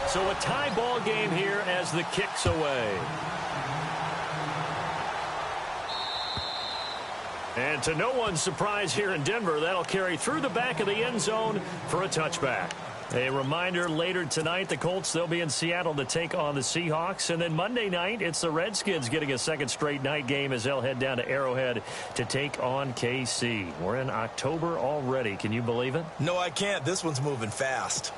So a tie ball game here as the kick's away. And to no one's surprise here in Denver, that'll carry through the back of the end zone for a touchback. A reminder, later tonight, the Colts, they'll be in Seattle to take on the Seahawks. And then Monday night, it's the Redskins getting a second straight night game as they'll head down to Arrowhead to take on KC. We're in October already. Can you believe it? No, I can't. This one's moving fast.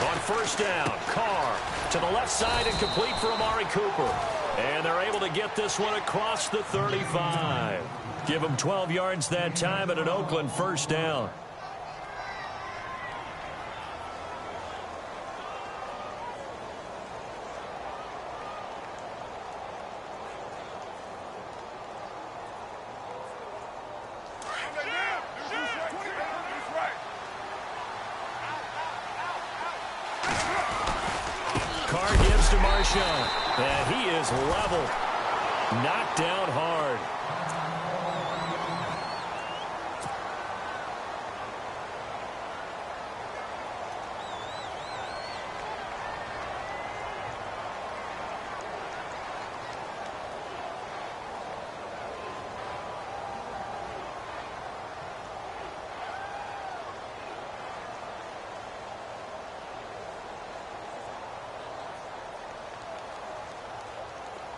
On first down, Carr to the left side and complete for Amari Cooper. And they're able to get this one across the 35. Give them 12 yards that time and an Oakland first down. Carr gives to Marshawn, and he is level. Knocked down hard.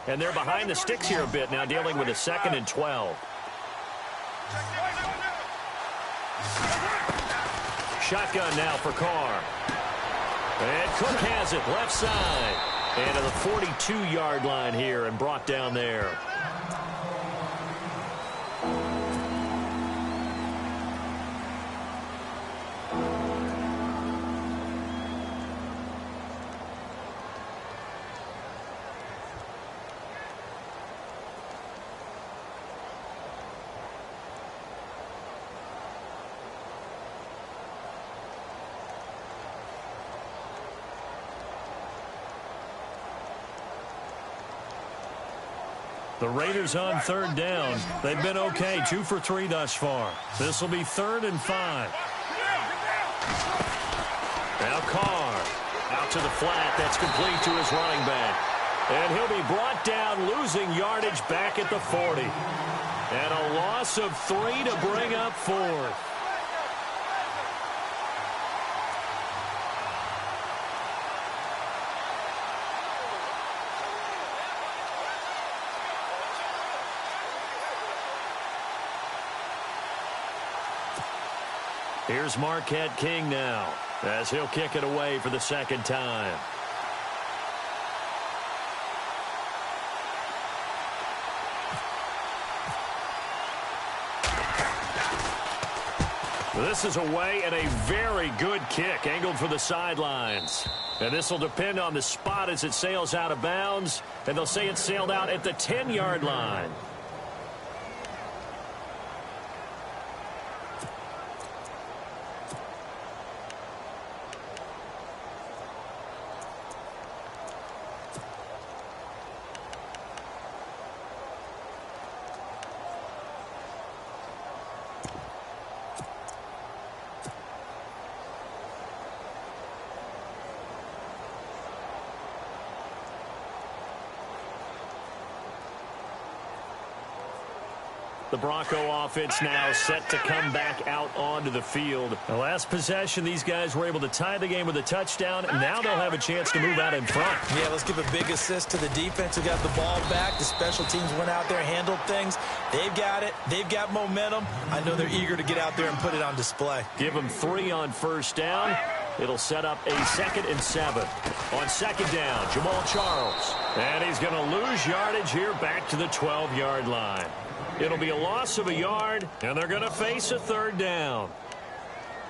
And they're behind the sticks here a bit now, dealing with a 2nd and 12. Shotgun now for Carr. And Cook has it left side. And to the 42-yard line here and brought down there. The Raiders on third down. They've been okay, 2 for 3 thus far. This will be 3rd and 5. Now Carr out to the flat. That's complete to his running back. And he'll be brought down, losing yardage back at the 40. And a loss of 3 to bring up 4th. Here's Marquette King now as he'll kick it away for the 2nd time. This is away and a very good kick angled for the sidelines. And this will depend on the spot as it sails out of bounds. And they'll say it sailed out at the 10-yard line. The Bronco offense now set to come back out onto the field. The last possession, these guys were able to tie the game with a touchdown, and now they'll have a chance to move out in front. Yeah, let's give a big assist to the defense who got the ball back. The special teams went out there, handled things. They've got it. They've got momentum. I know they're eager to get out there and put it on display. Give them 3 on first down. It'll set up a 2nd and 7. On 2nd down, Jamal Charles. And he's going to lose yardage here back to the 12-yard line. It'll be a loss of a yard, and they're going to face a 3rd down.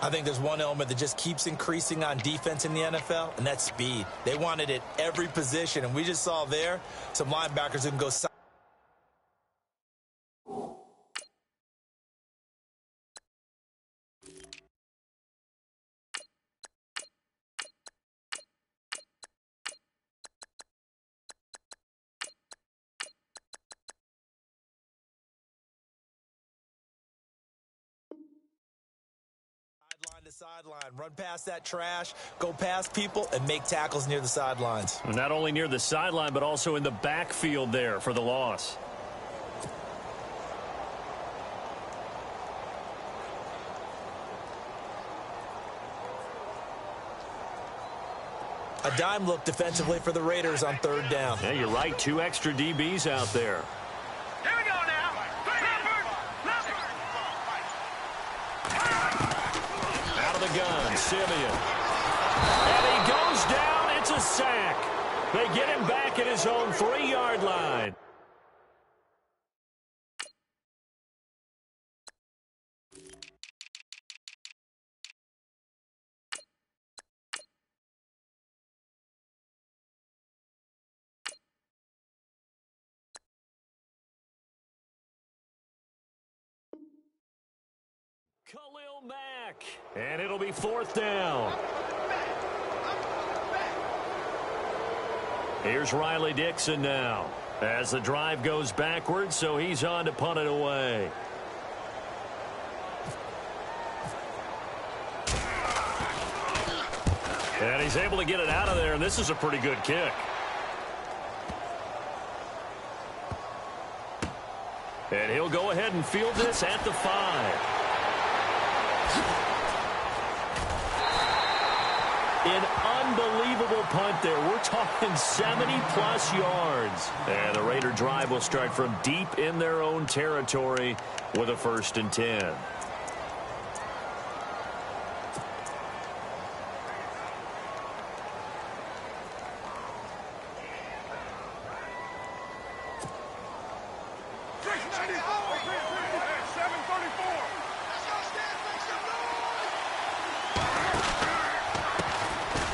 I think there's one element that just keeps increasing on defense in the NFL, and that's speed. They want it at every position, and we just saw there some linebackers who can go side sideline. Run past that trash, go past people, and make tackles near the sidelines. Not only near the sideline, but also in the backfield there for the loss. A dime look defensively for the Raiders on third down. Yeah, you're right. 2 extra DBs out there. Here we go now. Out of the gun, Simeon. And he goes down. It's a sack. They get him back at his own 3-yard line. Khalil Mack. And it'll be 4th down. Here's Riley Dixon now. As the drive goes backwards, so he's on to punt it away. And he's able to get it out of there, and this is a pretty good kick. And he'll go ahead and field this at the 5. An unbelievable punt there. We're talking 70-plus yards. And the Raider drive will start from deep in their own territory with a 1st and 10.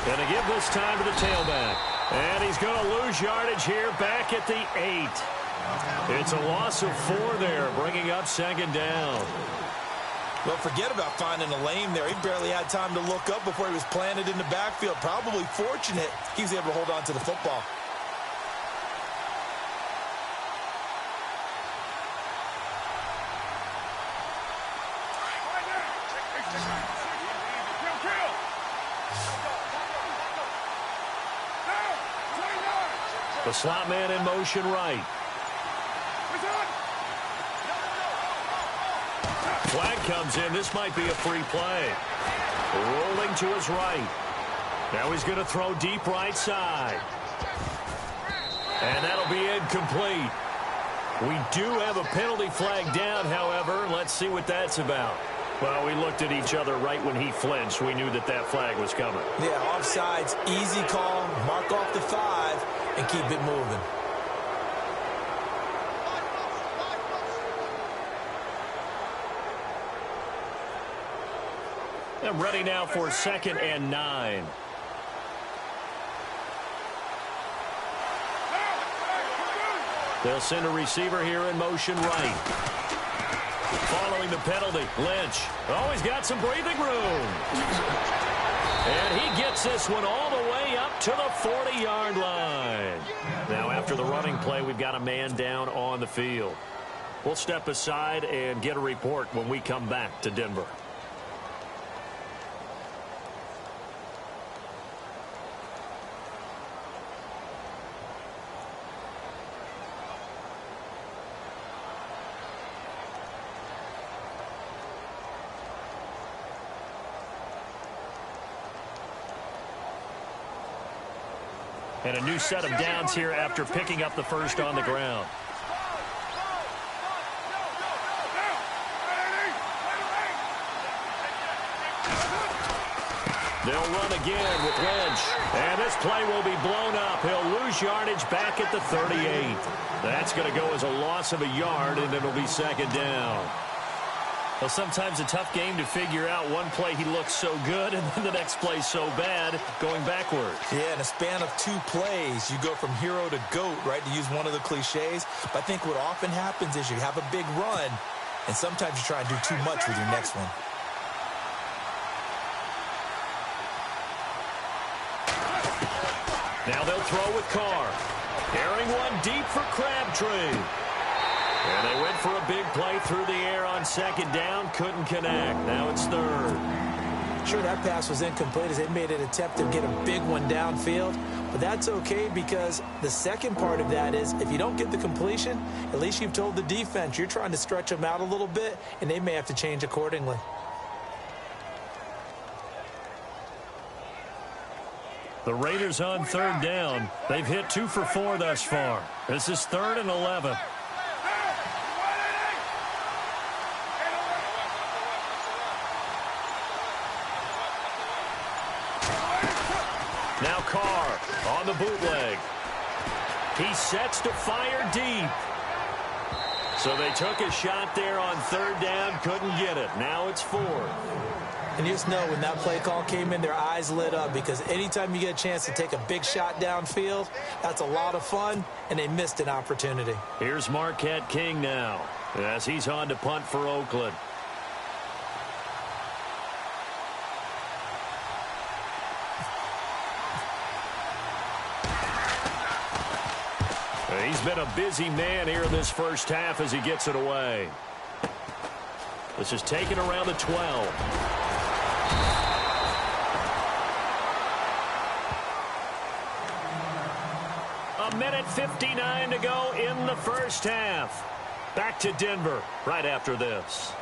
Going to give this time to the tailback. And he's going to lose yardage here back at the 8. It's a loss of 4 there, bringing up 2nd down. Well, forget about finding a lane there. He barely had time to look up before he was planted in the backfield. Probably fortunate he was able to hold on to the football. The slot man in motion right. Flag comes in. This might be a free play. Rolling to his right. Now he's going to throw deep right side. And that'll be incomplete. We do have a penalty flag down, however. Let's see what that's about. Well, we looked at each other right when he flinched. We knew that that flag was coming. Yeah, offsides, easy call. Mark off the 5 and keep it moving. And ready now for 2nd and 9. They'll send a receiver here in motion right. Following the penalty, Lynch. Oh, he's got some breathing room. And he gets this one all the way up to the 40-yard line. Now, after the running play, we've got a man down on the field. We'll step aside and get a report when we come back to Denver. And a new set of downs here after picking up the first on the ground. They'll run again with Lynch. And this play will be blown up. He'll lose yardage back at the 38. That's going to go as a loss of a yard, and it'll be 2nd down. Well, sometimes a tough game to figure out. One play he looks so good, and then the next play so bad, going backwards. Yeah, in a span of 2 plays, you go from hero to GOAT, right, to use one of the cliches. But I think what often happens is you have a big run, and sometimes you try and do too much with your next one. Now they'll throw with Carr. Carrying one deep for Crabtree. And they went for a big play through the air on 2nd down. Couldn't connect. Now it's 3rd. sure that pass was incomplete as they made an attempt to get a big one downfield. But that's okay because the second part of that is if you don't get the completion, at least you've told the defense you're trying to stretch them out a little bit, and they may have to change accordingly. The Raiders on third down. They've hit 2 for 4 thus far. This is 3rd and 11. Now Carr on the bootleg. He sets to fire deep. So they took a shot there on third down, couldn't get it. Now it's 4th. And you just know when that play call came in, their eyes lit up because anytime you get a chance to take a big shot downfield, that's a lot of fun, and they missed an opportunity. Here's Marquette King now as he's on to punt for Oakland. He's been a busy man here in this first half as he gets it away. This is taken around the 12. A minute 59 to go in the first half. Back to Denver right after this.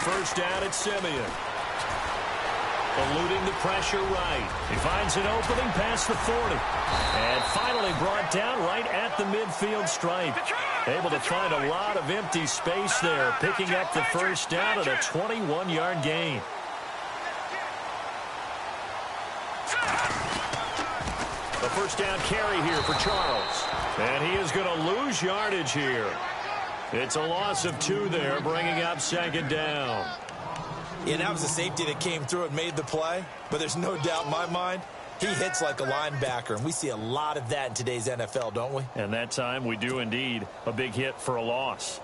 First down at Simeon. Eluding the pressure right. He finds an opening past the 40. And finally brought down right at the midfield stripe. Able to find a lot of empty space there. Picking up the first down at a 21-yard gain. The first down carry here for Charles. And he is going to lose yardage here. It's a loss of 2 there, bringing up second down. Yeah, that was a safety that came through and made the play, but there's no doubt in my mind, he hits like a linebacker, and we see a lot of that in today's NFL, don't we? And that time we do indeed. A big hit for a loss.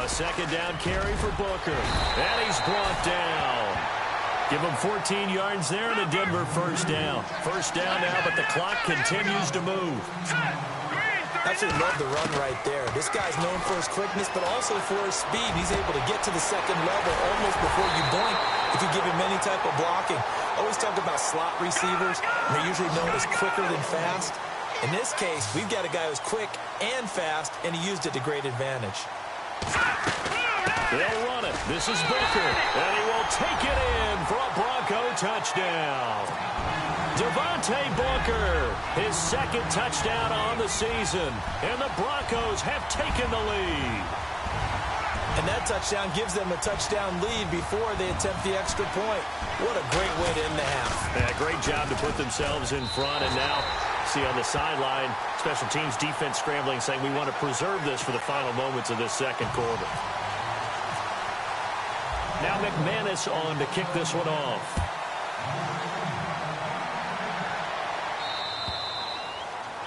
Second down carry for Booker. And he's brought down. Give him 14 yards there and a Denver first down. First down now, but the clock continues to move. Absolutely love the run right there. This guy's known for his quickness, but also for his speed. He's able to get to the second level almost before you blink if you give him any type of blocking. Always talk about slot receivers. They're usually known as quicker than fast. In this case, we've got a guy who's quick and fast, and he used it to great advantage. They'll run it. This is Booker, and he will take it in for a Bronco touchdown. Devontae Booker, his second touchdown on the season, and the Broncos have taken the lead. And that touchdown gives them a touchdown lead before they attempt the extra point. What a great way to end the half. Yeah, great job to put themselves in front, and now see on the sideline, special teams defense scrambling, saying we want to preserve this for the final moments of this second quarter. Now McManus on to kick this one off.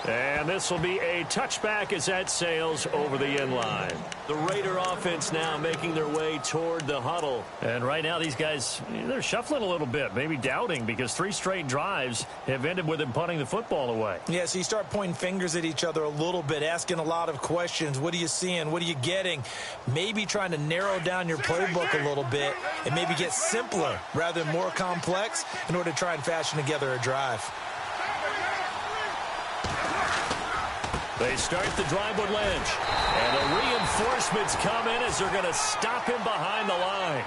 And this will be a touchback as that sails over the end line. The Raider offense now making their way toward the huddle. And right now these guys, they're shuffling a little bit, maybe doubting, because 3 straight drives have ended with them punting the football away. Yeah, so you start pointing fingers at each other a little bit, asking a lot of questions. What are you seeing? What are you getting? Maybe trying to narrow down your playbook a little bit and maybe get simpler rather than more complex in order to try and fashion together a drive. They start the drive with Lynch. And the reinforcements come in as they're going to stop him behind the line.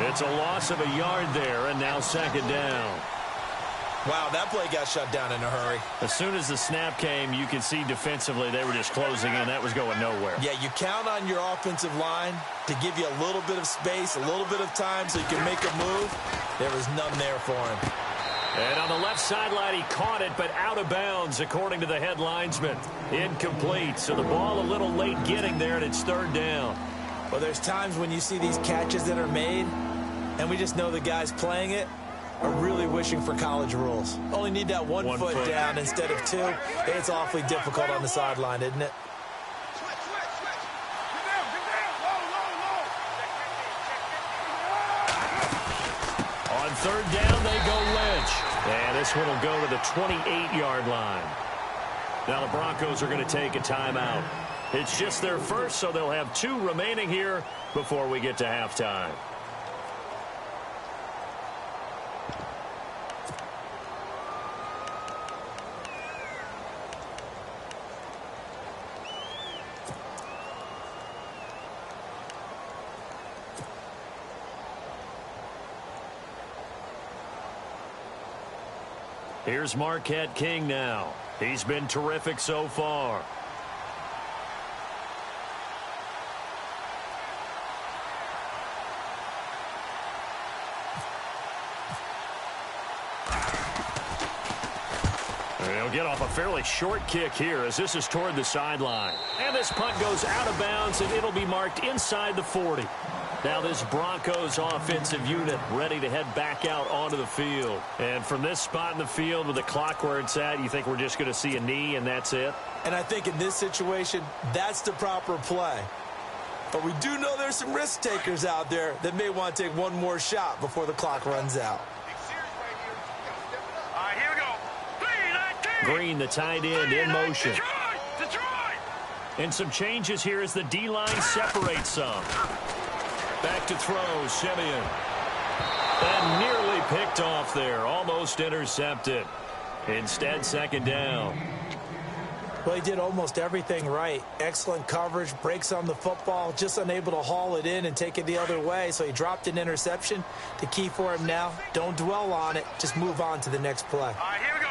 It's a loss of a yard there, and now second down. Wow, that play got shut down in a hurry. As soon as the snap came, you could see defensively they were just closing in. That was going nowhere. Yeah, you count on your offensive line to give you a little bit of space, a little bit of time so you can make a move. There was none there for him. And on the left sideline, he caught it, but out of bounds, according to the head linesman. Incomplete, so the ball a little late getting there, and it's third down. Well, there's times when you see these catches that are made, and we just know the guys playing it are really wishing for college rules. Only need that one foot down instead of two. It's awfully difficult on the sideline, isn't it? On third down, they go Lynch. And this one will go to the 28-yard line. Now the Broncos are going to take a timeout. It's just their first, so they'll have 2 remaining here before we get to halftime. Here's Marquette King now. He's been terrific so far. He'll get off a fairly short kick here as this is toward the sideline. And this punt goes out of bounds, and it'll be marked inside the 40. Now this Broncos offensive unit ready to head back out onto the field. And from this spot in the field with the clock where it's at, you think we're just going to see a knee and that's it? And I think in this situation, that's the proper play. But we do know there's some risk takers out there that may want to take one more shot before the clock runs out. Green, the tight end, in motion. And some changes here as the D-line separates some. Back to throw, Simeon. And nearly picked off there, almost intercepted. Instead, second down. Well, he did almost everything right. Excellent coverage, breaks on the football, just unable to haul it in and take it the other way, so he dropped an interception. The key for him now, don't dwell on it, just move on to the next play. All right, here we go.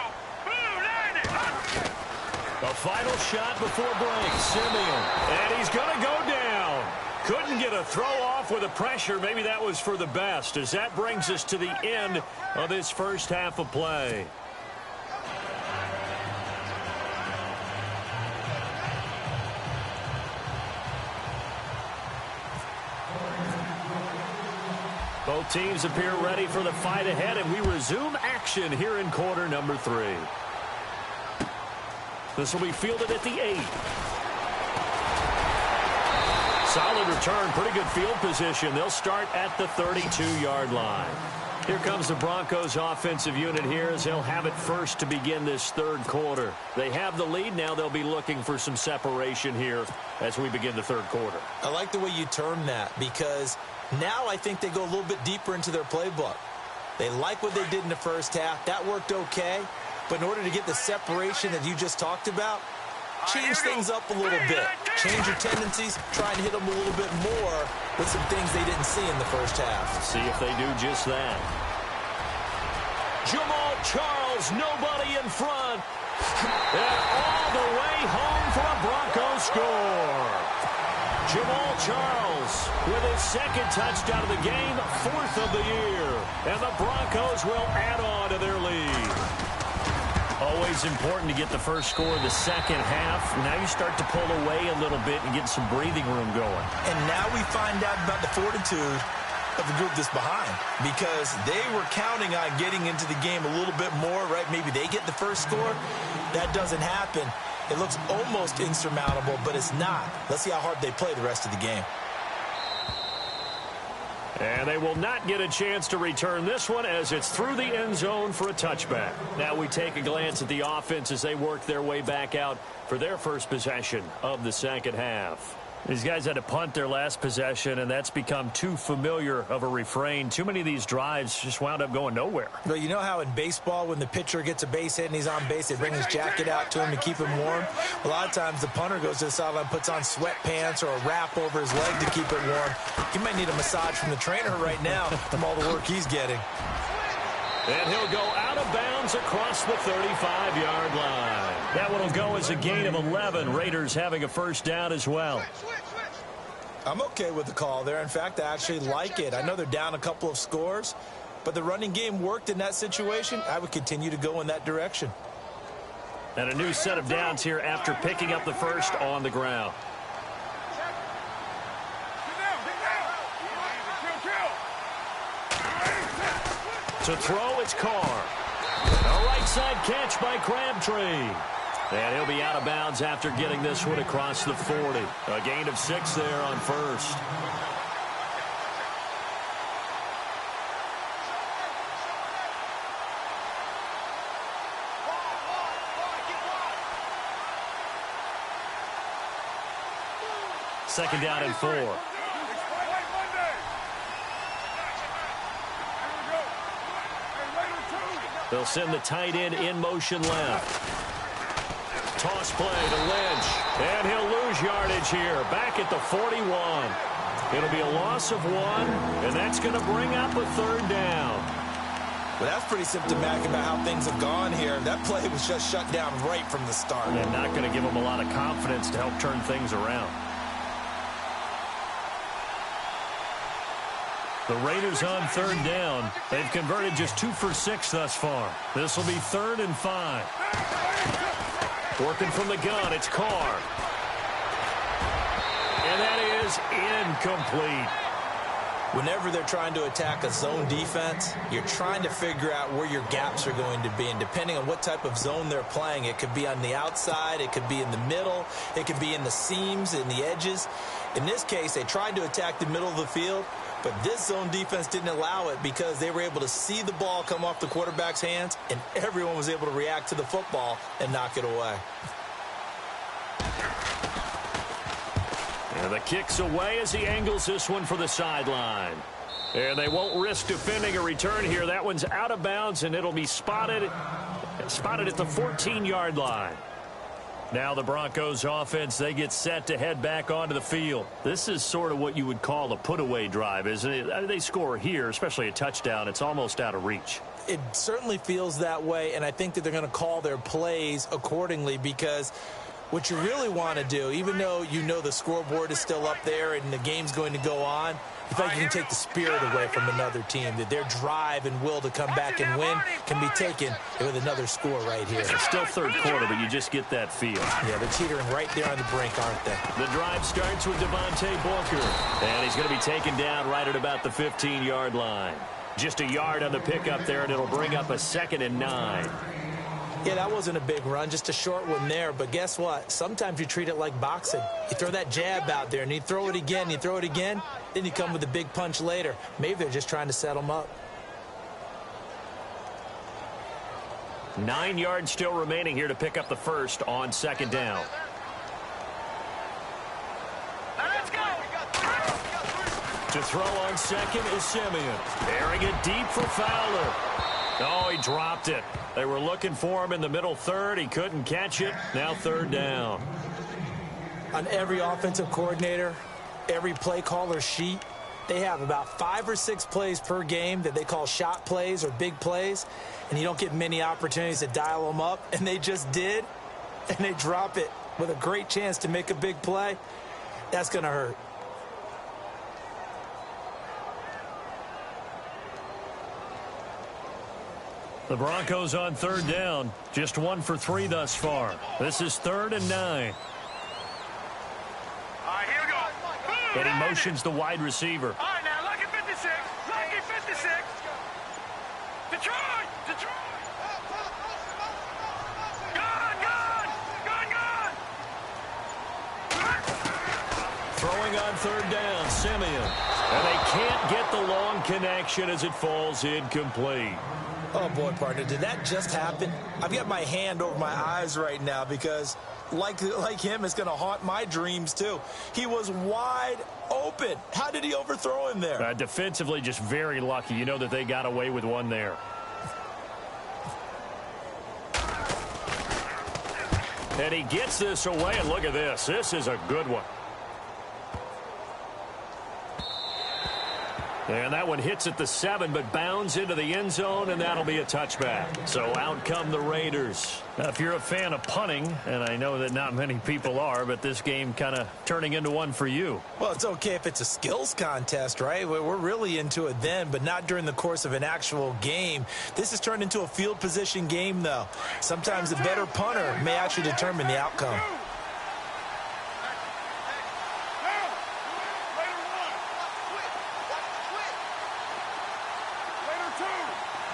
A final shot before break, Simeon. And he's going to go down. Couldn't get a throw off with the pressure. Maybe that was for the best, as that brings us to the end of this first half of play. Both teams appear ready for the fight ahead, and we resume action here in quarter number 3. This will be fielded at the 8. Solid return, pretty good field position. They'll start at the 32-yard line. Here comes the Broncos offensive unit here as they'll have it first to begin this third quarter. They have the lead. Now they'll be looking for some separation here as we begin the third quarter. I like the way you term that because now I think they go a little bit deeper into their playbook. They like what they did in the first half. That worked okay. But in order to get the separation that you just talked about, change things up a little bit. Change your tendencies, try and hit them a little bit more with some things they didn't see in the first half. See if they do just that. Jamal Charles, nobody in front. And all the way home for a Broncos score. Jamal Charles with his second touchdown of the game, 4th of the year. And the Broncos will add on to their lead. Always important to get the first score of the second half. Now you start to pull away a little bit and get some breathing room going. And now we find out about the fortitude of the group that's behind because they were counting on getting into the game a little bit more, right? Maybe they get the first score. That doesn't happen. It looks almost insurmountable, but it's not. Let's see how hard they play the rest of the game. And they will not get a chance to return this one as it's through the end zone for a touchback. Now we take a glance at the offense as they work their way back out for their first possession of the second half. These guys had to punt their last possession, and that's become too familiar of a refrain. Too many of these drives just wound up going nowhere. Well, you know how in baseball when the pitcher gets a base hit and he's on base, they bring his jacket out to him to keep him warm? A lot of times the punter goes to the sideline, puts on sweatpants or a wrap over his leg to keep it warm. He might need a massage from the trainer right now from all the work he's getting. And he'll go out of bounds across the 35-yard line. That one will go as a gain of 11. Raiders having a first down as well. I'm okay with the call there. In fact, I actually like it. I know they're down a couple of scores, but the running game worked in that situation. I would continue to go in that direction. And a new set of downs here after picking up the first on the ground. To throw, it's Carr. A right side catch by Crabtree. And he'll be out of bounds after getting this one across the 40. A gain of 6 there on first. Second down and 4. They'll send the tight end in motion left. Toss play to Lynch. And he'll lose yardage here. Back at the 41. It'll be a loss of 1. And that's going to bring up a third down. Well, that's pretty symptomatic about how things have gone here. That play was just shut down right from the start. And not going to give them a lot of confidence to help turn things around. The Raiders on third down. They've converted just 2 for 6 thus far. This will be 3rd and 5. Working from the gun, it's Carr. And that is incomplete. Whenever they're trying to attack a zone defense, you're trying to figure out where your gaps are going to be. And depending on what type of zone they're playing, it could be on the outside, it could be in the middle, it could be in the seams, in the edges. In this case, they tried to attack the middle of the field, but this zone defense didn't allow it because they were able to see the ball come off the quarterback's hands, and everyone was able to react to the football and knock it away. And the kick's away as he angles this one for the sideline. And they won't risk defending a return here. That one's out of bounds, and it'll be spotted at the 14-yard line. Now the Broncos offense, they get set to head back onto the field. This is sort of what you would call a put-away drive, isn't it? They score here, especially a touchdown. It's almost out of reach. It certainly feels that way, and I think that they're going to call their plays accordingly because what you really want to do, even though you know the scoreboard is still up there and the game's going to go on, you feel like you can take the spirit away from another team, that their drive and will to come back and win can be taken with another score right here. It's still third quarter, but you just get that feel. Yeah, they're teetering right there on the brink, aren't they? The drive starts with Devontae Booker, and he's going to be taken down right at about the 15-yard line. Just a yard on the pickup there, and it'll bring up a 2nd and 9. Yeah, that wasn't a big run, just a short one there. But guess what? Sometimes you treat it like boxing. You throw that jab out there, and you throw it again, you throw it again, then you come with a big punch later. Maybe they're just trying to set them up. 9 yards still remaining here to pick up the first on 2nd down. Let's go. To throw on second is Simeon. Airing it deep for Fowler. Oh, he dropped it. They were looking for him in the middle third. He couldn't catch it. Now 3rd down. On every offensive coordinator, every play caller sheet, they have about 5 or 6 plays per game that they call shot plays or big plays, and you don't get many opportunities to dial them up, and they just did, and they drop it with a great chance to make a big play. That's going to hurt. The Broncos on 3rd down. Just 1 for 3 thus far. This is 3rd and 9. All right, here we go. And he motions the wide receiver. All right, now, lucky 56. Lucky 56. Detroit. Detroit. Gone. Throwing on 3rd down, Simeon. And they can't get the long connection as it falls incomplete. Oh, boy, partner, did that just happen? I've got my hand over my eyes right now because, like him, it's going to haunt my dreams, too. He was wide open. How did he overthrow him there? Defensively, just very lucky. You know that they got away with one there. And he gets this away, and look at this. This is a good one. And that one hits at the 7, but bounds into the end zone, and that'll be a touchback. So out come the Raiders. Now, if you're a fan of punting, and I know that not many people are, but this game kind of turning into one for you. Well, it's okay if it's a skills contest, right? We're really into it then, but not during the course of an actual game. This has turned into a field position game, though. Sometimes the better punter may actually determine the outcome.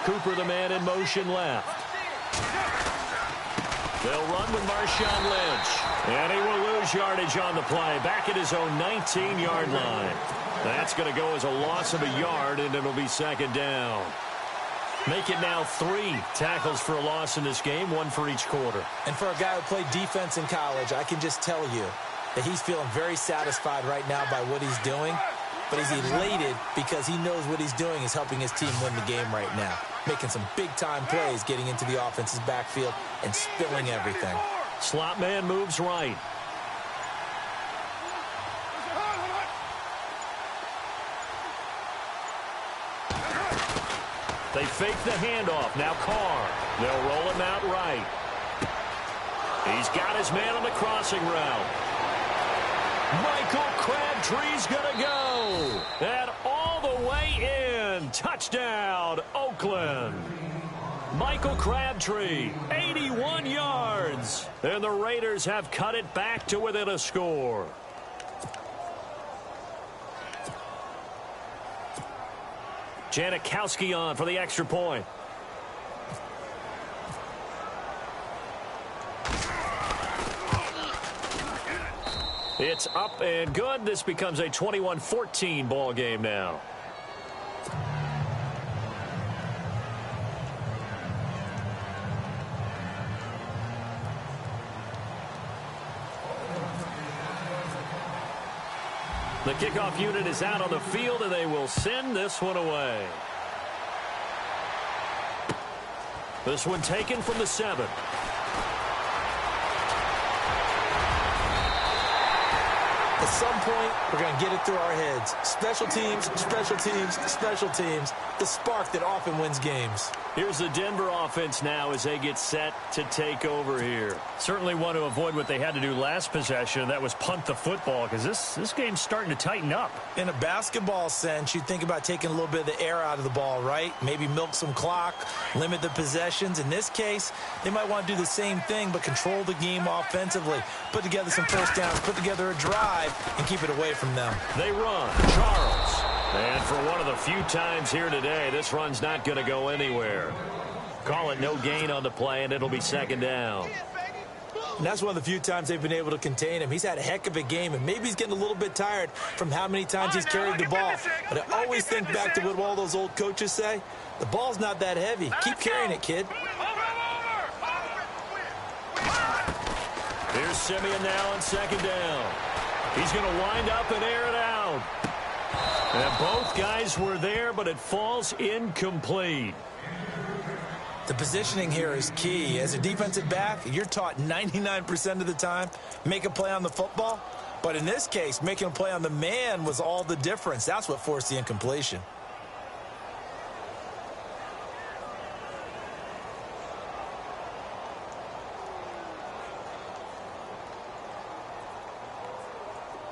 Cooper, the man in motion left. They'll run with Marshawn Lynch. And he will lose yardage on the play. Back at his own 19-yard line. That's going to go as a loss of a yard, and it'll be second down. Make it now 3 tackles for a loss in this game, 1 for each quarter. And for a guy who played defense in college, I can just tell you that he's feeling very satisfied right now by what he's doing. But he's elated because he knows what he's doing is helping his team win the game right now. Making some big-time plays, getting into the offense's backfield and spilling everything. Slot man moves right. They fake the handoff. Now Carr. They'll roll him out right. He's got his man on the crossing route. Michael Crabtree's going to go. And all the way in. Touchdown, Oakland. Michael Crabtree, 81 yards. And the Raiders have cut it back to within a score. Janikowski on for the extra point. It's up and good. This becomes a 21-14 ball game now. The kickoff unit is out on the field, and they will send this one away. This one taken from the 7. At some point, we're going to get it through our heads. Special teams, special teams, special teams. The spark that often wins games. Here's the Denver offense now as they get set to take over here. Certainly want to avoid what they had to do last possession. That was punt the football, because this game's starting to tighten up. In a basketball sense, you think about taking a little bit of the air out of the ball, right? Maybe milk some clock, limit the possessions. In this case, they might want to do the same thing, but control the game offensively. Put together some first downs, put together a drive, and keep it away from them. They run. Charles. And for one of the few times here today, this run's not going to go anywhere. Call it no gain on the play, and it'll be second down. And that's one of the few times they've been able to contain him. He's had a heck of a game, and maybe he's getting a little bit tired from how many times he's carried the ball. But I always think back to what all those old coaches say. The ball's not that heavy. Keep carrying it, kid. Here's Simeon now on second down. He's going to wind up and air it out. And both guys were there, but it falls incomplete. The positioning here is key. As a defensive back, you're taught 99% of the time, make a play on the football. But in this case, making a play on the man was all the difference. That's what forced the incompletion.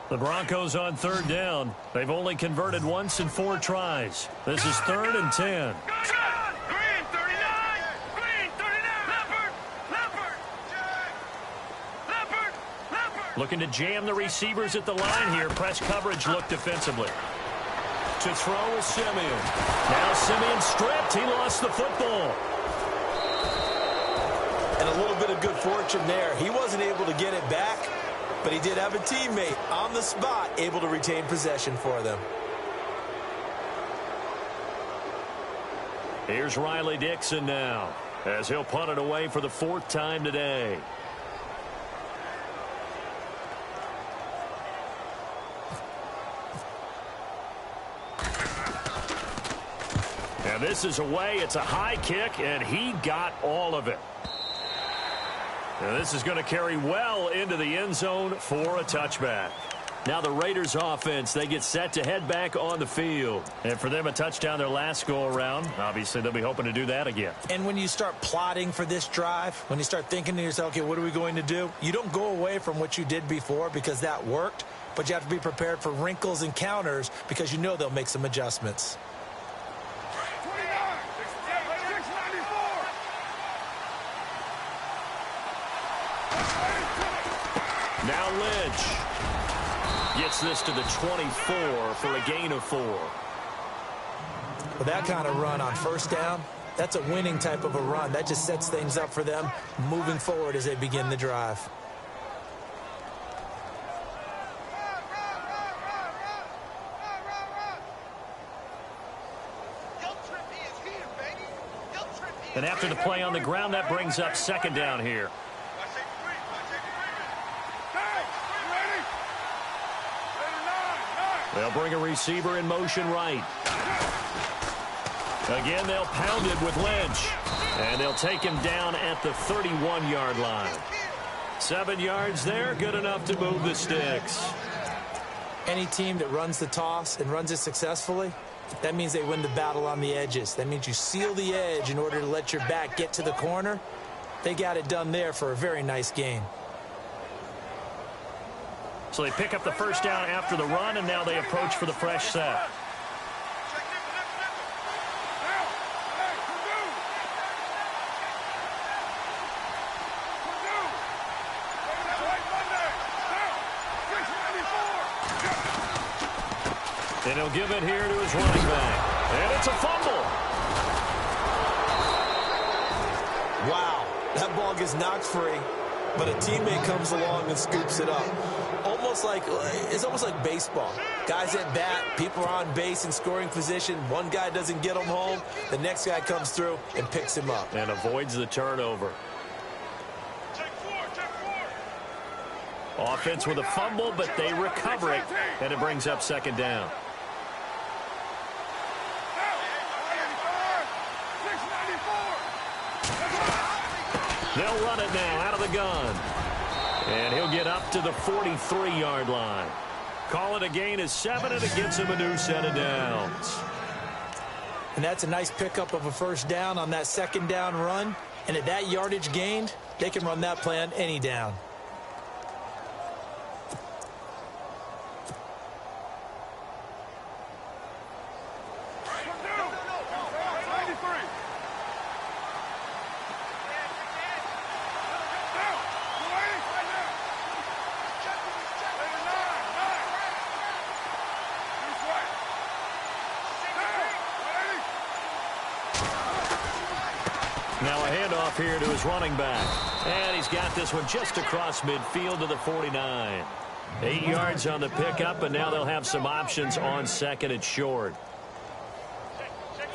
The Broncos on third down. They've only converted once in 4 tries. This is 3rd and 10. Green 39. Green 39. Leopard. Looking to jam the receivers at the line here. Press coverage look defensively. To throw is Simeon. Now Simeon stripped. He lost the football. And a little bit of good fortune there. He wasn't able to get it back, but he did have a teammate on the spot able to retain possession for them. Here's Riley Dixon now as he'll punt it away for the 4th time today. And this is away. It's a high kick, and he got all of it. And this is going to carry well into the end zone for a touchback. Now the Raiders offense, they get set to head back on the field. And for them, a touchdown their last go-around. Obviously, they'll be hoping to do that again. And when you start plotting for this drive, when you start thinking to yourself, okay, what are we going to do? You don't go away from what you did before because that worked, but you have to be prepared for wrinkles and counters because you know they'll make some adjustments. Now Lynch gets this to the 24 for a gain of 4. With that kind of run on first down, That's a winning type of a run. That just sets things up for them moving forward as they begin the drive. And after the play on the ground, that brings up second down here. They'll bring a receiver in motion right. Again, they'll pound it with Lynch. And they'll take him down at the 31-yard line. 7 yards there, good enough to move the sticks. Any team that runs the toss and runs it successfully, that means they win the battle on the edges. That means you seal the edge in order to let your back get to the corner. They got it done there for a very nice gain. So they pick up the first down after the run, and now they approach for the fresh set. And he'll give it here to his running back. And it's a fumble. Wow, that ball gets knocked free, but a teammate comes along and scoops it up. It's almost like baseball. Guys at bat, people are on base in scoring position. One guy doesn't get him home. The next guy comes through and picks him up. And avoids the turnover. Offense with a fumble, but they recover it, and it brings up second down. They'll run it now out of the gun. And he'll get up to the 43-yard line. Call it a gain of 7, and it gets him a new set of downs. And that's a nice pickup of a first down on that second down run. And at that yardage gained, they can run that play on any down. Now a handoff here to his running back. And he's got this one just across midfield to the 49. 8 yards on the pickup, and now they'll have some options on second and short.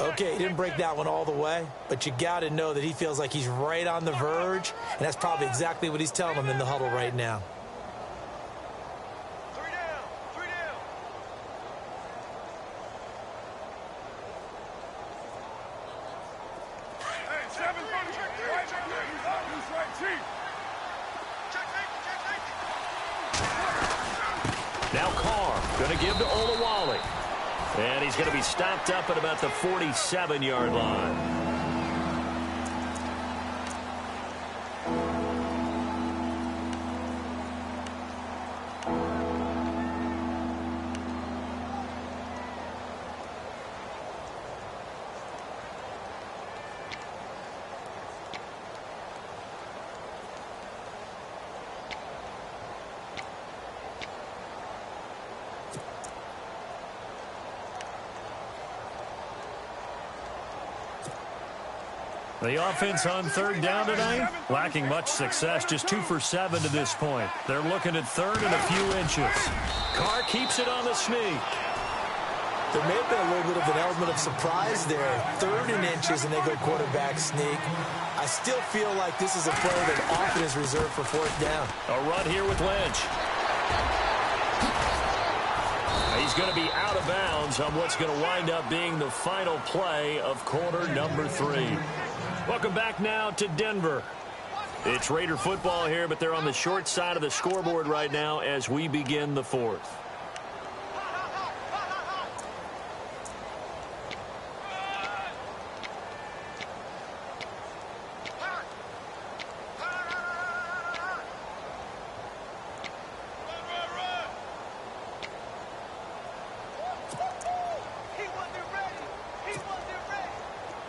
Okay, he didn't break that one all the way, but you got to know that he feels like he's right on the verge, and that's probably exactly what he's telling them in the huddle right now. Now Carr going to give to Olawale. And he's going to be stopped up at about the 47-yard line. The offense on third down tonight, lacking much success, just 2 for 7 to this point. They're looking at third and a few inches. Carr keeps it on the sneak. There may have been a little bit of an element of surprise there. 3rd and inches, and they go quarterback sneak. I still feel like this is a play that often is reserved for 4th down. A run here with Lynch. He's going to be out of bounds on what's going to wind up being the final play of quarter number 3. Welcome back now to Denver. It's Raider football here, but they're on the short side of the scoreboard right now as we begin the 4th.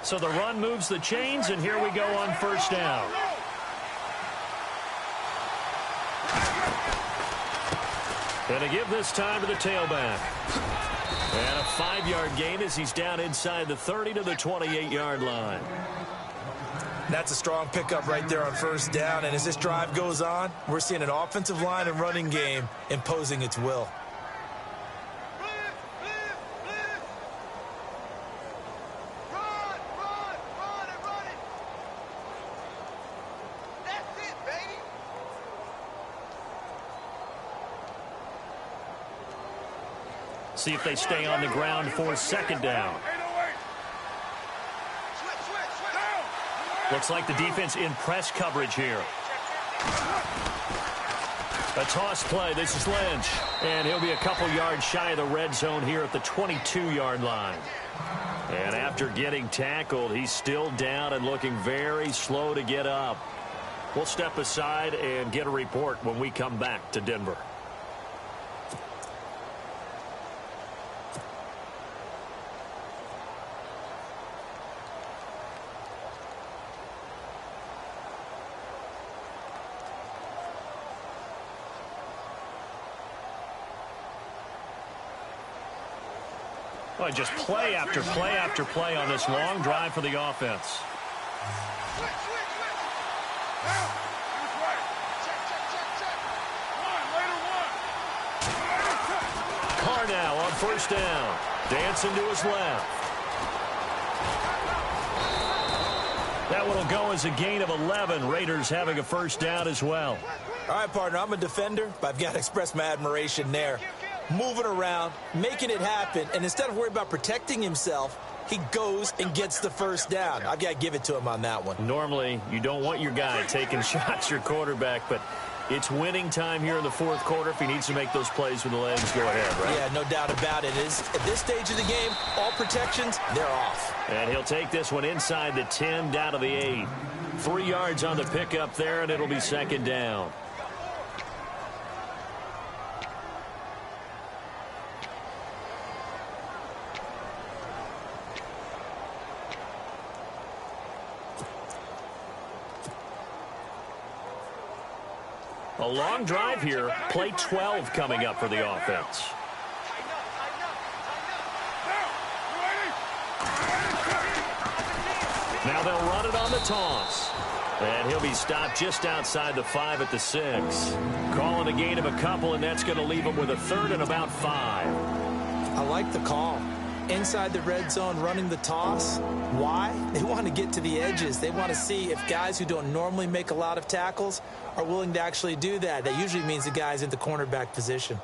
So the run moves the chains, and here we go on first down. And to give this time to the tailback. And a 5-yard gain as he's down inside the 30 to the 28-yard line. That's a strong pickup right there on first down. And as this drive goes on, we're seeing an offensive line and running game imposing its will. See if they stay on the ground for second down. Looks like the defense in press coverage here. A toss play. This is Lynch. And he'll be a couple yards shy of the red zone here at the 22-yard line. And after getting tackled, he's still down and looking very slow to get up. We'll step aside and get a report when we come back to Denver. Well, just play after play after play on this long drive for the offense. Carr now on first down. Dancing to his left. That one will go as a gain of 11. Raiders having a first down as well. All right, partner, I'm a defender, but I've got to express my admiration there. Moving around, making it happen, and instead of worrying about protecting himself, he goes and gets the first down. I've got to give it to him on that one. Normally, you don't want your guy taking shots, your quarterback, but it's winning time here in the fourth quarter. If he needs to make those plays with the legs, go ahead, right? Yeah, no doubt about it. At this stage of the game, all protections, they're off. And he'll take this one inside the 10, down to the 8. 3 yards on the pickup there, and it'll be second down. A long drive here. Play 12 coming up for the offense. Now they'll run it on the toss. And he'll be stopped just outside the 5 at the 6. Calling a gain of a couple, and that's going to leave him with a third and about 5. I like the call. Inside the red zone, running the toss. Why? They want to get to the edges. They want to see if guys who don't normally make a lot of tackles are willing to actually do that. That usually means the guy's in the cornerback position.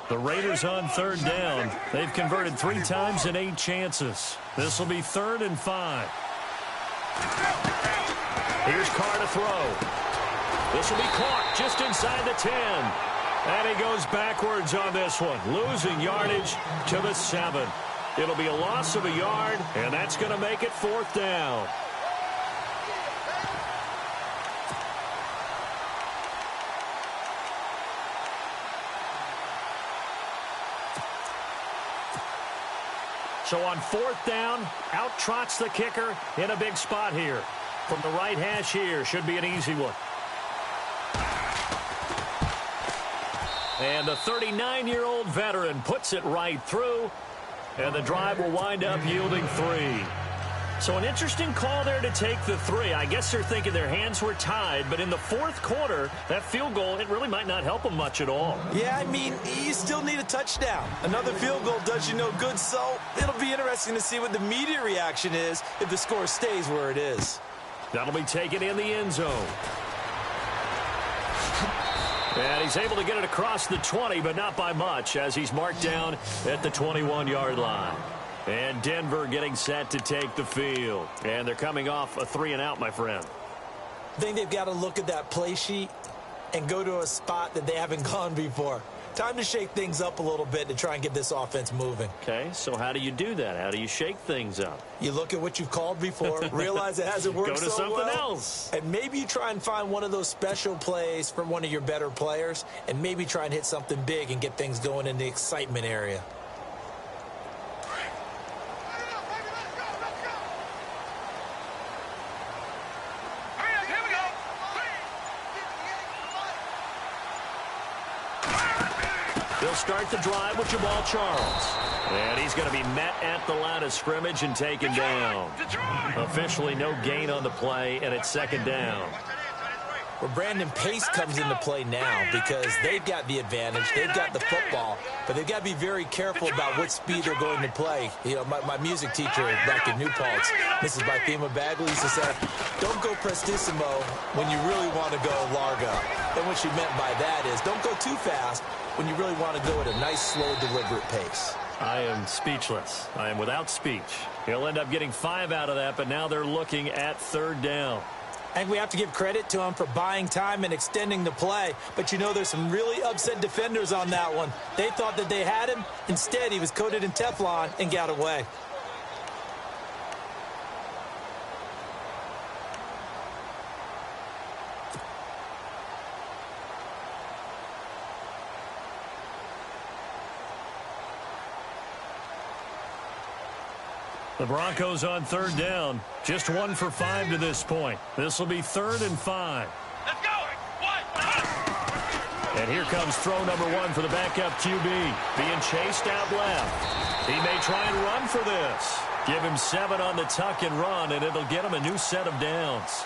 The Raiders on third down. They've converted 3 times in 8 chances. This will be 3rd and 5. Here's Carr to throw. This will be caught just inside the 10. And he goes backwards on this one, losing yardage to the 7. It'll be a loss of a yard, and that's going to make it 4th down. So on 4th down, out trots the kicker in a big spot here. From the right hash here, should be an easy one. And the 39-year-old veteran puts it right through, and the drive will wind up yielding 3. So an interesting call there to take the 3. I guess they're thinking their hands were tied, but in the 4th quarter, that field goal, it really might not help them much at all. Yeah, I mean, you still need a touchdown. Another field goal does you no good, so it'll be interesting to see what the media reaction is if the score stays where it is. That'll be taken in the end zone. And he's able to get it across the 20, but not by much, as he's marked down at the 21-yard line. And Denver getting set to take the field. And they're coming off a 3-and-out, my friend. I think they've got to look at that play sheet and go to a spot that they haven't gone before. Time to shake things up a little bit to try and get this offense moving. Okay, so how do you do that? How do you shake things up? You look at what you've called before, realize it hasn't worked Go to so something well, else. and maybe you try and find one of those special plays from one of your better players, and maybe try and hit something big and get things going in the excitement area. They'll start the drive with Jamal Charles. And he's going to be met at the line of scrimmage and taken down. Officially no gain on the play, and it's second down. Well, Brandon, pace comes into play now because they've got the advantage. They've got the football, but they've got to be very careful about what speed they're going to play. You know, my music teacher back in New Paltz, Mrs. Bythema Bagley, used to say, don't go prestissimo when you really want to go largo. And what she meant by that is don't go too fast when you really want to go at a nice, slow, deliberate pace. I am speechless. I am without speech. He'll end up getting 5 out of that, but now they're looking at third down. I think we have to give credit to him for buying time and extending the play. But, you know, there's some really upset defenders on that one. They thought that they had him. Instead, he was coated in Teflon and got away. The Broncos on third down. Just 1 for 5 to this point. This will be 3rd and 5. Let's go. And here comes throw number 1 for the backup QB. Being chased out left. He may try and run for this. Give him 7 on the tuck and run, and it'll get him a new set of downs.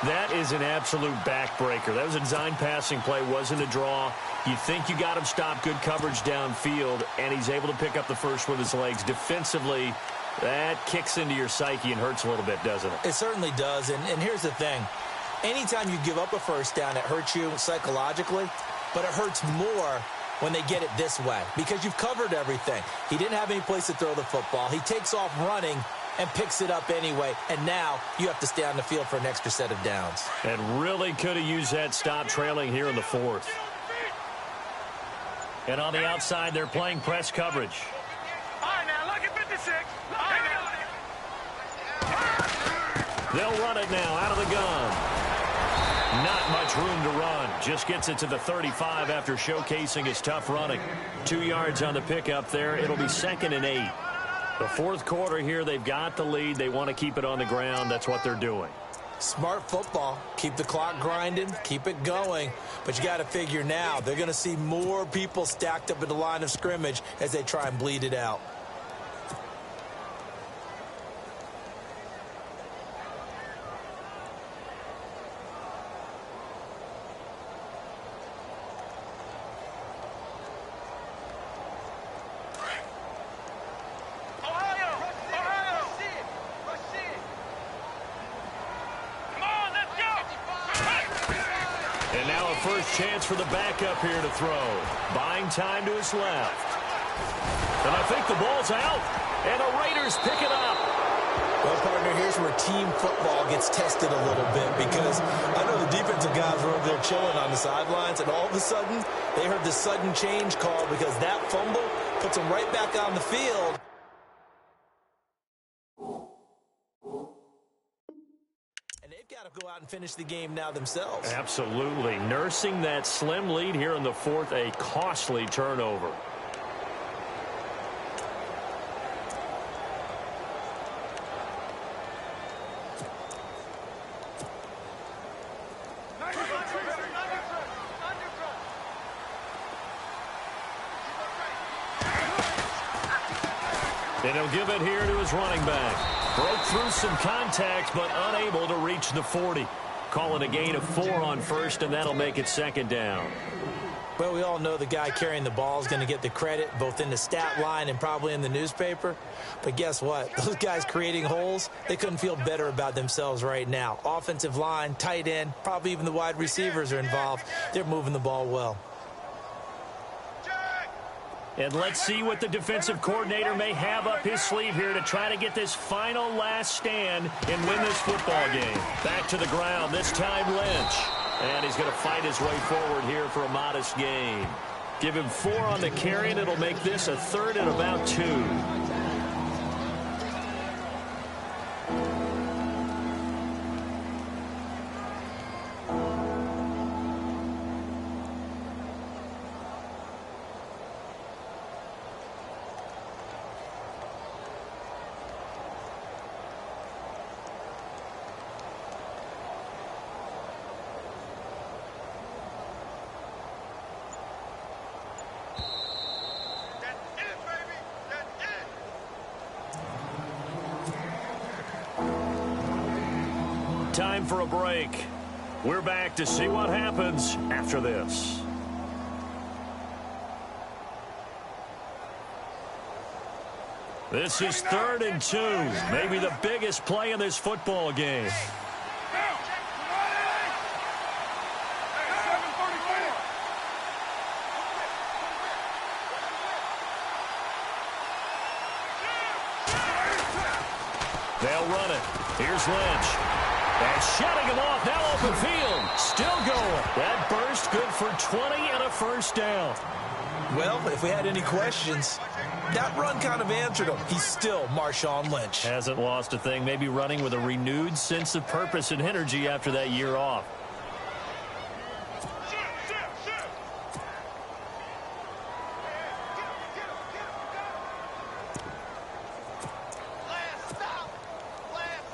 That is an absolute backbreaker. That was a design passing play, wasn't a draw. You think you got him stopped, good coverage downfield, and he's able to pick up the first with his legs. Defensively, that kicks into your psyche and hurts a little bit, doesn't it? It certainly does, and here's the thing. Anytime you give up a first down, it hurts you psychologically, but it hurts more when they get it this way because you've covered everything. He didn't have any place to throw the football. He takes off running and picks it up anyway, and now you have to stay on the field for an extra set of downs. And really could have used that stop trailing here in the 4th. And on the outside, they're playing press coverage. All right, now, look at 56. All right, now. They'll run it now out of the gun. Not much room to run. Just gets it to the 35 after showcasing his tough running. 2 yards on the pickup there. It'll be 2nd and 8. The 4th quarter here, they've got the lead. They want to keep it on the ground. That's what they're doing. Smart football. Keep the clock grinding. Keep it going. But you got to figure now, they're going to see more people stacked up at the line of scrimmage as they try and bleed it out. First chance for the backup here to throw. Buying time to his left. And I think the ball's out. And the Raiders pick it up. Well, partner, here's where team football gets tested a little bit because I know the defensive guys were over there chilling on the sidelines, and all of a sudden they heard the sudden change call because that fumble puts them right back on the field. Got to go out and finish the game now themselves. Absolutely. Nursing that slim lead here in the 4th, a costly turnover. And he'll give it here to his running back. Broke through some contact, but unable to reach the 40. Calling a gain of 4 on first, and that'll make it 2nd down. Well, we all know the guy carrying the ball is going to get the credit, both in the stat line and probably in the newspaper. But guess what? Those guys creating holes, they couldn't feel better about themselves right now. Offensive line, tight end, probably even the wide receivers are involved. They're moving the ball well. And let's see what the defensive coordinator may have up his sleeve here to try to get this final last stand and win this football game. Back to the ground, this time Lynch. And he's going to fight his way forward here for a modest gain. Give him 4 on the carry, and it'll make this a 3rd and about 2. time for a break. We're back to see what happens after this. This is 3rd and 2. Maybe the biggest play in this football game. They'll run it. Here's Lynch. And shutting him off. Now open field. Still going. That burst good for 20 and a first down. Well, if we had any questions, that run kind of answered him. He's still Marshawn Lynch. Hasn't lost a thing. Maybe running with a renewed sense of purpose and energy after that year off.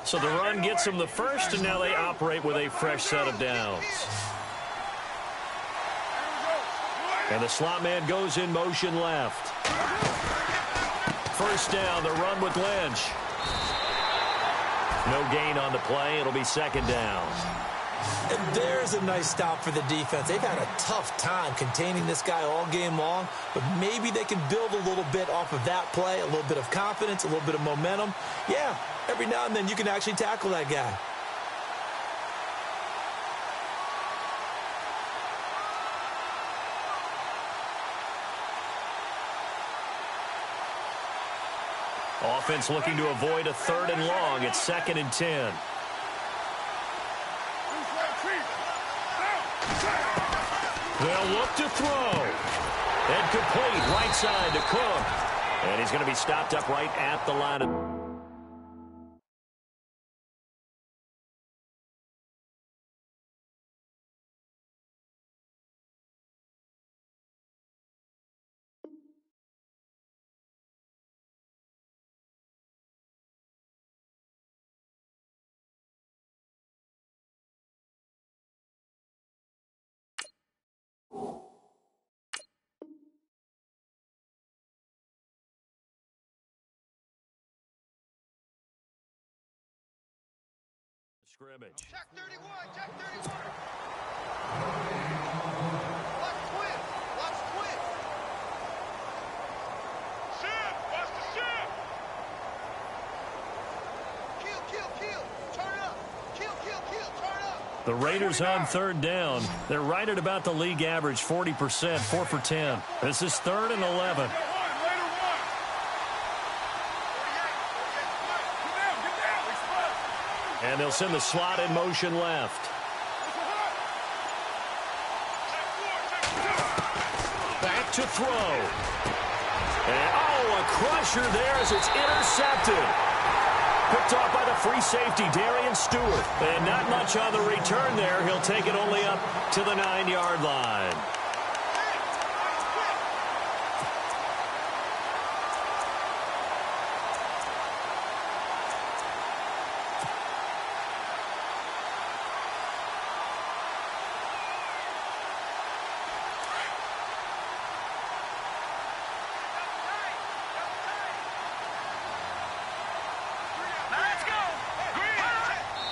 So the run gets them the first, and now they operate with a fresh set of downs. And the slot man goes in motion left. First down, the run with Lynch. No gain on the play. It'll be second down. And there's a nice stop for the defense. They've had a tough time containing this guy all game long, but maybe they can build a little bit off of that play, a little bit of confidence, a little bit of momentum. Yeah, every now and then you can actually tackle that guy. Offense looking to avoid a 3rd and long. It's 2nd and 10. They'll look to throw. And complete right side to Cook. And he's going to be stopped up right at the line of... scrimmage. Check 31, check 31. Watch twin, watch twin. Shift, watch the shift. Kill, turn up. Kill, turn up. The Raiders on 3rd down. They're right at about the league average, 40%, 4 for 10. This is 3rd and 11. And they'll send the slot in motion left. Back to throw. And, a crusher there as it's intercepted. Picked off by the free safety, Darian Stewart. And not much on the return there. He'll take it only up to the 9-yard line.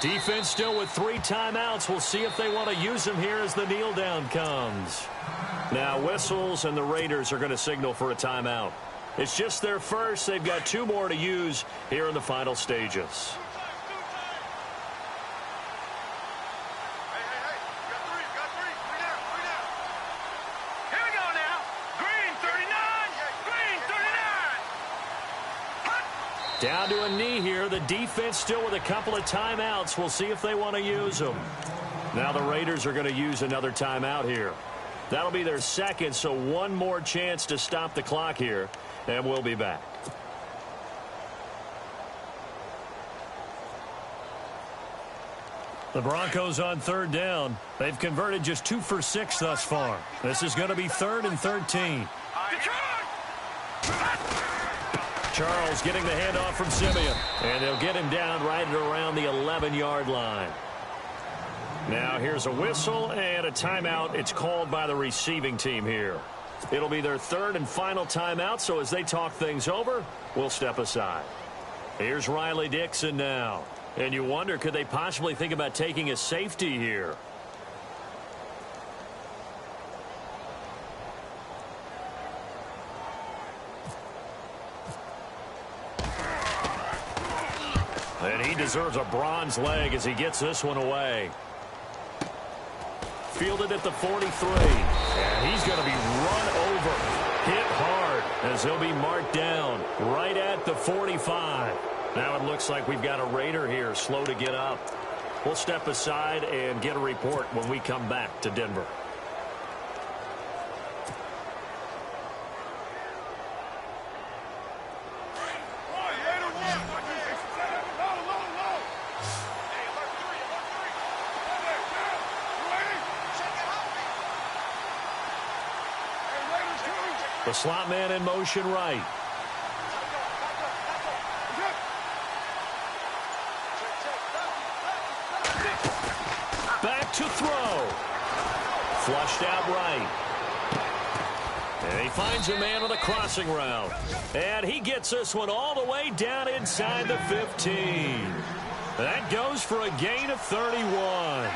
Defense still with 3 timeouts. We'll see if they want to use them here as the kneel down comes. Now whistles, and the Raiders are going to signal for a timeout. It's just their first. They've got 2 more to use here in the final stages. Down to a knee here. The defense still with a couple of timeouts. We'll see if they want to use them. Now the Raiders are going to use another timeout here. That'll be their second, so 1 more chance to stop the clock here, and we'll be back. The Broncos on 3rd down. They've converted just 2 for 6 thus far. This is going to be 3rd and 13. Charles getting the handoff from Simeon. And they'll get him down right at around the 11-yard line. Now here's a whistle and a timeout. It's called by the receiving team here. It'll be their 3rd and final timeout, so as they talk things over, we'll step aside. Here's Riley Dixon now. And you wonder, could they possibly think about taking a safety here? And he deserves a bronze leg as he gets this one away. Fielded at the 43. And he's going to be run over. Hit hard as he'll be marked down right at the 45. Now it looks like we've got a Raider here slow to get up. We'll step aside and get a report when we come back to Denver. The slot man in motion right. Back to throw. Flushed out right. And he finds a man with a crossing route. And he gets this one all the way down inside the 15. That goes for a gain of 31.